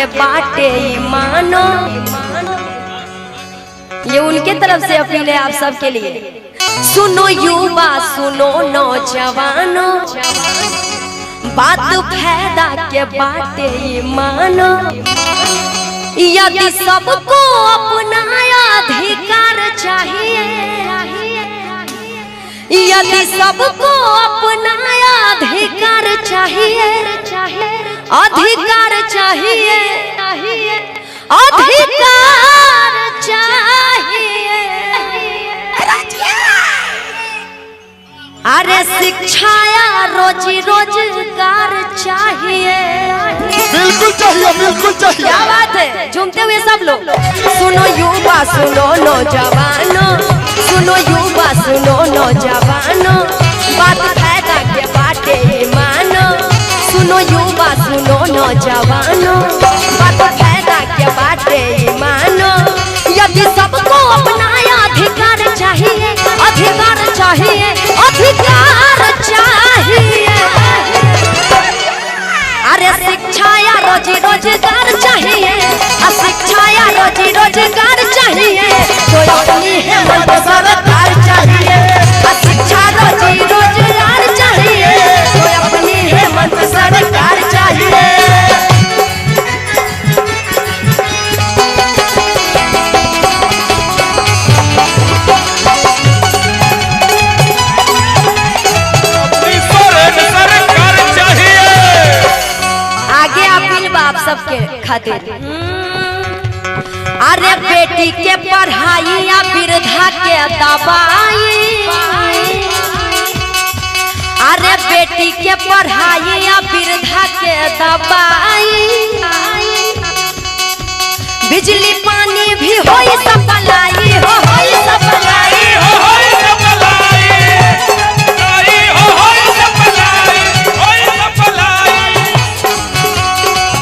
के बाटे मानो। ये उनके तरफ से अपील है आप सबके लिए। सुनो युवा सुनो नौजवानों, बात फायदा के बाटे मानो। यदि सबको अपना अधिकार चाहिए, यदि सबको अपना अधिकार चाहिए, अधिकार चाहिए, अधिकार चाहिए। अरे शिक्षा या रोजी रोजगार चाहिए। बिल्कुल चाहिए, बिल्कुल चाहिए। क्या बात है, झूमते हुए सब लोग। सुनो युवा सुनो नौजवानों, सुनो युवा सुनो नौजवानों, बात फायदा के बाटे मानो। सुनो युवा सुनो नौजवानों, बात फायदा के बाटे मानो। यदि सबको अपना अधिकार चाहिए, अधिकार चाहिए, अधिकार चाहिए। अरे शिक्षा या रोजी रोजगार चाहिए, शिक्षा या रोजी रोजगार चाहिए। तो अपनी हिम्मत सरकार चाहिए, शिक्षा रोजी रोजगार चाहिए। तो अपनी हिम्मत सरकार चाहिए। आप सबके खातिर। अरे बेटी के पढ़ाई या वृद्धा के दवाई, अरे बेटी के पढ़ाई या वृद्धा के दवाई।